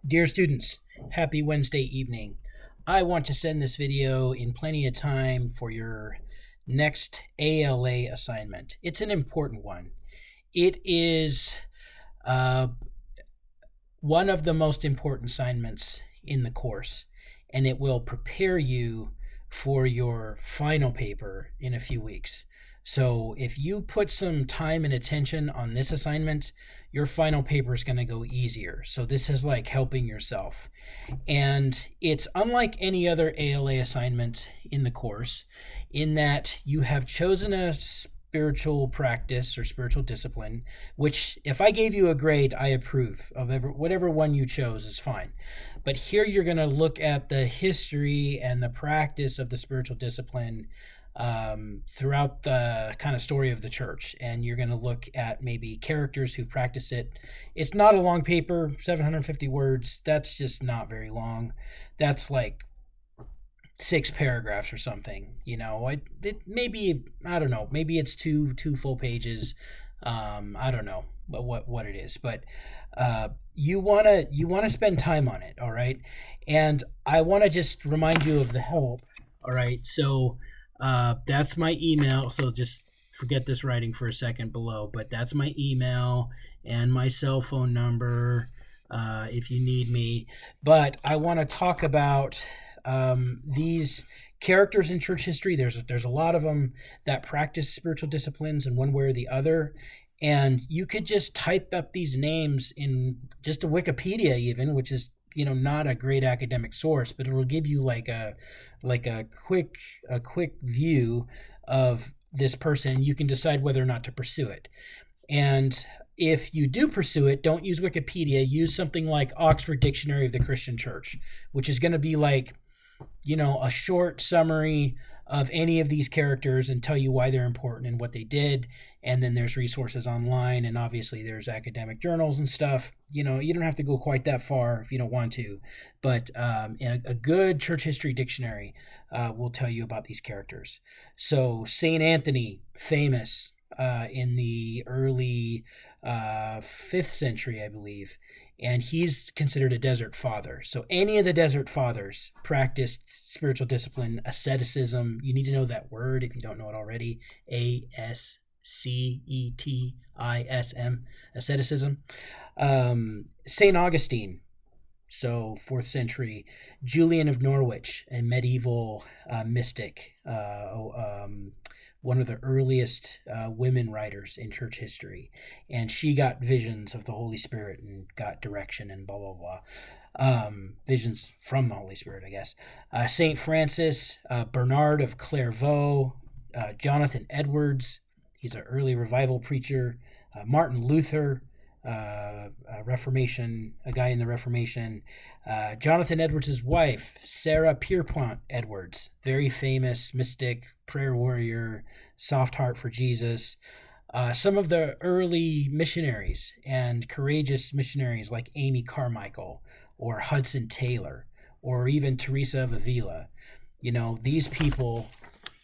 Dear students, happy Wednesday evening. I want to send this video in plenty of time for your next ALA assignment. It's an important one. It is uh, one of the most important assignments in the course, and it will prepare you for your final paper in a few weeks. So if you put some time and attention on this assignment, your final paper is going to go easier. So this is like helping yourself. And it's unlike any other ALA assignment in the course in that you have chosen a spiritual practice or spiritual discipline, which if I gave you a grade, I approve of whatever one you chose is fine. But here you're going to look at the history and the practice of the spiritual discipline throughout the kind of story of the church. And you're going to look at maybe characters who've practiced it. It's not a long paper, 750 words. That's just not very long. That's like 6 paragraphs or something. Maybe, I don't know, maybe it's two full pages. I don't know what it is, but you want to spend time on it, all right? And I want to just remind you of the help, all right? So that's my email. So just forget this writing for a second below, but that's my email and my cell phone number if you need me. But I want to talk about these characters in church history. There's a lot of them that practice spiritual disciplines in one way or the other. And you could just type up these names in just a Wikipedia even, which is not a great academic source, but it will give you like a quick view of this person. You can decide whether or not to pursue it. And if you do pursue it, don't use Wikipedia. Use something like Oxford Dictionary of the Christian Church, which is going to be like a short summary of any of these characters and tell you why they're important and what they did. And then there's resources online, and obviously there's academic journals and stuff. You don't have to go quite that far if you don't want to, but in a good church history dictionary will tell you about these characters. So Saint Anthony, famous in the early 5th century, I believe, and he's considered a desert father. So any of the desert fathers practiced spiritual discipline, asceticism. You need to know that word if you don't know it already. Ascetism, asceticism. St. Augustine, so 4th century. Julian of Norwich, a medieval mystic, one of the earliest women writers in church history. And she got visions of the Holy Spirit and got direction and blah, blah, blah. Visions from the Holy Spirit, I guess. St. Francis, Bernard of Clairvaux, Jonathan Edwards, he's an early revival preacher. Martin Luther, Reformation, a guy in the Reformation. Jonathan Edwards' wife, Sarah Pierpont Edwards, very famous mystic, prayer warrior, soft heart for Jesus. Some of the early missionaries and courageous missionaries like Amy Carmichael or Hudson Taylor or even Teresa of Avila. These people,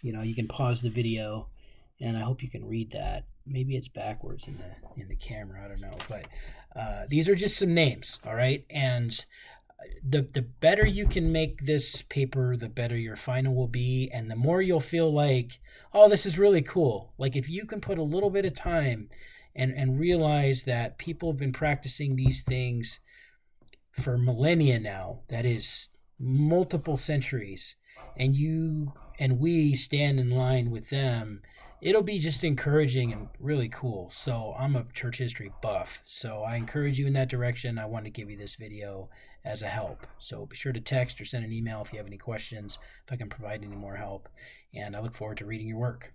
you can pause the video and I hope you can read that. Maybe it's backwards in the camera. I don't know, but these are just some names, all right? And the better you can make this paper, the better your final will be, and the more you'll feel like, oh, this is really cool. Like if you can put a little bit of time and realize that people have been practicing these things for millennia now, that is multiple centuries, and you and we stand in line with them, it'll be just encouraging and really cool. So I'm a church history buff, so I encourage you in that direction. I want to give you this video as a help. So be sure to text or send an email if you have any questions, if I can provide any more help. And I look forward to reading your work.